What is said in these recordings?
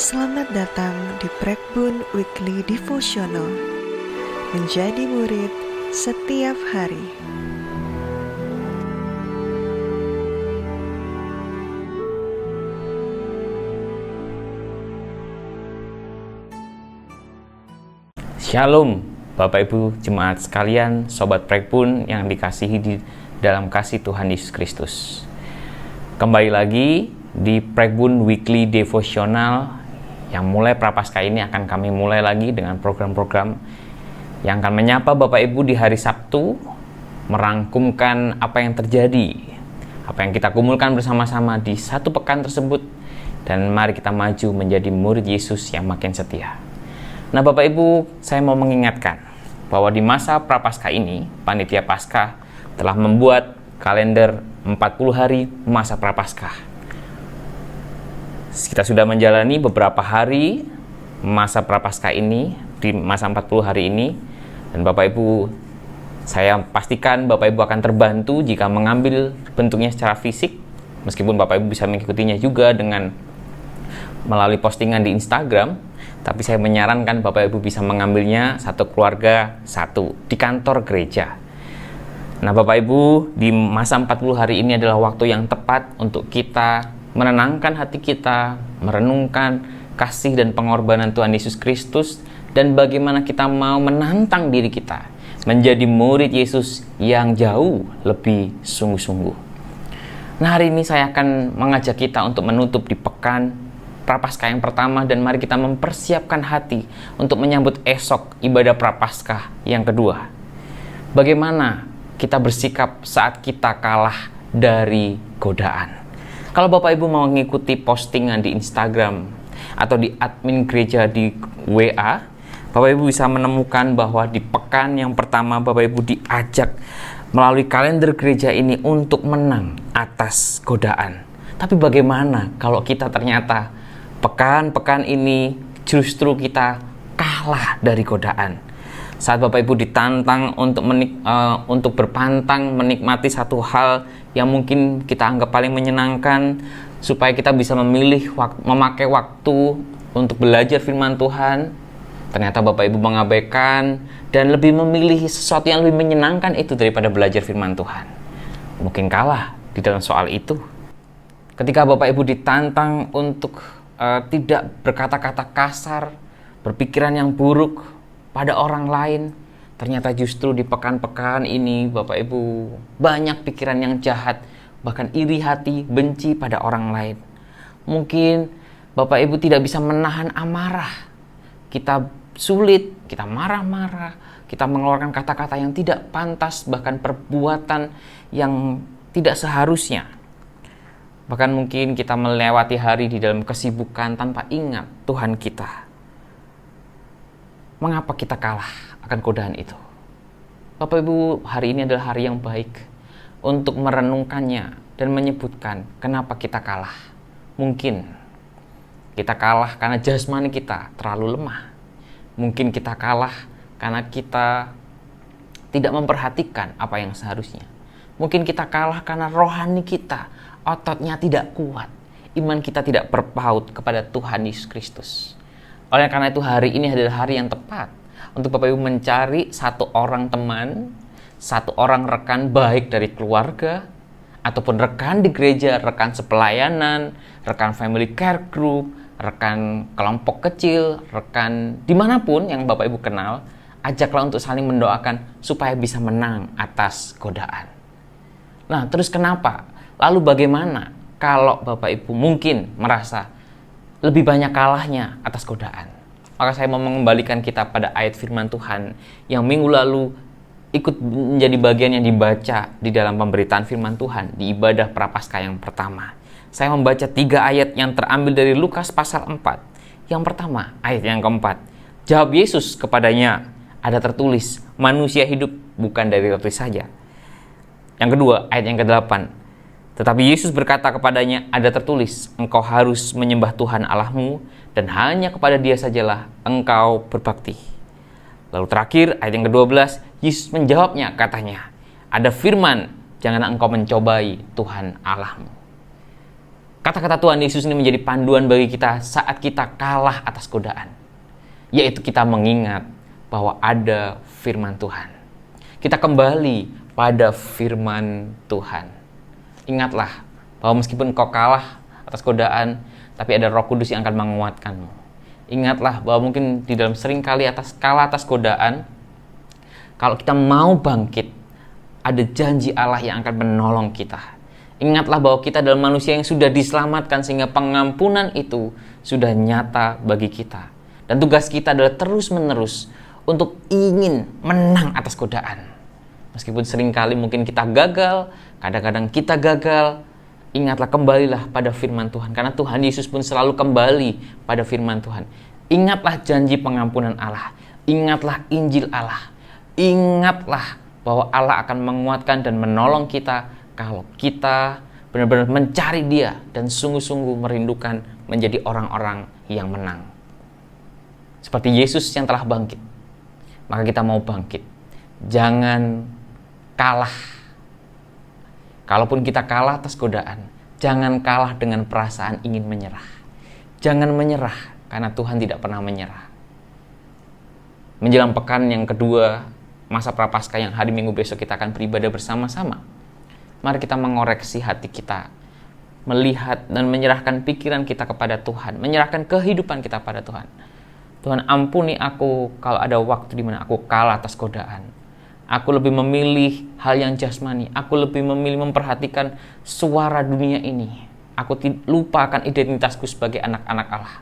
Selamat datang di Prekbun Weekly Devotional. Menjadi murid setiap hari. Shalom Bapak Ibu Jemaat sekalian, Sobat Prekbun yang dikasihi di dalam kasih Tuhan Yesus Kristus. Kembali lagi di Prekbun Weekly Devotional yang mulai Prapaskah ini akan kami mulai lagi dengan program-program yang akan menyapa Bapak Ibu di hari Sabtu, merangkumkan apa yang terjadi, apa yang kita kumpulkan bersama-sama di satu pekan tersebut, dan mari kita maju menjadi murid Yesus yang makin setia. Nah Bapak Ibu, saya mau mengingatkan bahwa di masa Prapaskah ini, Panitia Paskah telah membuat kalender 40 hari masa Prapaskah. Kita sudah menjalani beberapa hari masa Prapaskah ini, di masa 40 hari ini, dan Bapak Ibu, saya pastikan Bapak Ibu akan terbantu jika mengambil bentuknya secara fisik, meskipun Bapak Ibu bisa mengikutinya juga dengan melalui postingan di Instagram, tapi saya menyarankan Bapak Ibu bisa mengambilnya satu keluarga satu di kantor gereja. Nah Bapak Ibu, di masa 40 hari ini adalah waktu yang tepat untuk kita menenangkan hati kita, merenungkan kasih dan pengorbanan Tuhan Yesus Kristus, dan bagaimana kita mau menantang diri kita menjadi murid Yesus yang jauh lebih sungguh-sungguh. Nah hari ini saya akan mengajak kita untuk menutup di pekan Prapaskah yang pertama, dan mari kita mempersiapkan hati untuk menyambut esok ibadah Prapaskah yang kedua. Bagaimana kita bersikap saat kita kalah dari godaan? Kalau Bapak Ibu mau mengikuti postingan di Instagram atau di admin gereja di WA, Bapak Ibu bisa menemukan bahwa di pekan yang pertama Bapak Ibu diajak melalui kalender gereja ini untuk menang atas godaan. Tapi bagaimana kalau kita ternyata pekan-pekan ini justru kita kalah dari godaan? Saat Bapak Ibu ditantang untuk berpantang menikmati satu hal yang mungkin kita anggap paling menyenangkan, supaya kita bisa memakai waktu untuk belajar firman Tuhan, ternyata Bapak Ibu mengabaikan dan lebih memilih sesuatu yang lebih menyenangkan itu daripada belajar firman Tuhan. Mungkin kalah di dalam soal itu. Ketika Bapak Ibu ditantang untuk tidak berkata-kata kasar, berpikiran yang buruk pada orang lain, ternyata justru di pekan-pekan ini Bapak Ibu banyak pikiran yang jahat, bahkan iri hati, benci pada orang lain. Mungkin Bapak Ibu tidak bisa menahan amarah. Kita sulit, kita marah-marah, kita mengeluarkan kata-kata yang tidak pantas, bahkan perbuatan yang tidak seharusnya. Bahkan mungkin kita melewati hari di dalam kesibukan tanpa ingat Tuhan kita. Mengapa kita kalah akan godaan itu? Bapak Ibu, hari ini adalah hari yang baik untuk merenungkannya dan menyebutkan kenapa kita kalah. Mungkin kita kalah karena jasmani kita terlalu lemah. Mungkin kita kalah karena kita tidak memperhatikan apa yang seharusnya. Mungkin kita kalah karena rohani kita, ototnya tidak kuat. Iman kita tidak berpaut kepada Tuhan Yesus Kristus. Oleh karena itu hari ini adalah hari yang tepat untuk Bapak Ibu mencari satu orang teman, satu orang rekan baik dari keluarga, ataupun rekan di gereja, rekan sepelayanan, rekan family care group, rekan kelompok kecil, rekan dimanapun yang Bapak Ibu kenal, ajaklah untuk saling mendoakan supaya bisa menang atas godaan. Nah terus kenapa? Lalu bagaimana kalau Bapak Ibu mungkin merasa lebih banyak kalahnya atas godaan? Maka saya mau mengembalikan kita pada ayat firman Tuhan yang minggu lalu ikut menjadi bagian yang dibaca di dalam pemberitaan firman Tuhan di ibadah Prapaskah yang pertama. Saya membaca 3 ayat yang terambil dari Lukas pasal 4. Yang pertama, ayat yang keempat. Jawab Yesus kepadanya, ada tertulis, manusia hidup bukan dari roti saja. Yang kedua, ayat yang ke-8. Tetapi Yesus berkata kepadanya, ada tertulis, engkau harus menyembah Tuhan Allahmu, dan hanya kepada Dia sajalah engkau berbakti. Lalu terakhir, ayat yang ke-12, Yesus menjawabnya, katanya, ada firman, janganlah engkau mencobai Tuhan Allahmu. Kata-kata Tuhan Yesus ini menjadi panduan bagi kita saat kita kalah atas godaan. Yaitu kita mengingat bahwa ada firman Tuhan. Kita kembali pada firman Tuhan. Ingatlah bahwa meskipun kau kalah atas godaan, tapi ada Roh Kudus yang akan menguatkanmu. Ingatlah bahwa mungkin di dalam seringkali kalah atas godaan, kalau kita mau bangkit, ada janji Allah yang akan menolong kita. Ingatlah bahwa kita adalah manusia yang sudah diselamatkan sehingga pengampunan itu sudah nyata bagi kita. Dan tugas kita adalah terus-menerus untuk ingin menang atas godaan. Meskipun seringkali mungkin kita gagal, kadang-kadang kita gagal, ingatlah, kembalilah pada firman Tuhan. Karena Tuhan Yesus pun selalu kembali pada firman Tuhan. Ingatlah janji pengampunan Allah. Ingatlah Injil Allah. Ingatlah bahwa Allah akan menguatkan dan menolong kita kalau kita benar-benar mencari Dia dan sungguh-sungguh merindukan menjadi orang-orang yang menang. Seperti Yesus yang telah bangkit, maka kita mau bangkit. Jangan kalah. Kalaupun kita kalah atas godaan, jangan kalah dengan perasaan ingin menyerah. Jangan menyerah, karena Tuhan tidak pernah menyerah. Menjelang pekan yang kedua, masa Prapaskah yang hari Minggu besok kita akan beribadah bersama-sama. Mari kita mengoreksi hati kita, melihat dan menyerahkan pikiran kita kepada Tuhan, menyerahkan kehidupan kita pada Tuhan. Tuhan, ampuni aku kalau ada waktu di mana aku kalah atas godaan. Aku lebih memilih hal yang jasmani, aku lebih memilih memperhatikan suara dunia ini. Aku lupa akan identitasku sebagai anak-anak Allah.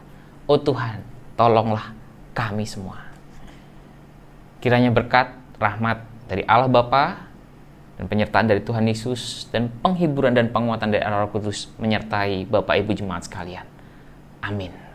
Oh Tuhan, tolonglah kami semua. Kiranya berkat, rahmat dari Allah Bapa, dan penyertaan dari Tuhan Yesus, dan penghiburan dan penguatan dari Roh Kudus menyertai Bapak Ibu jemaat sekalian. Amin.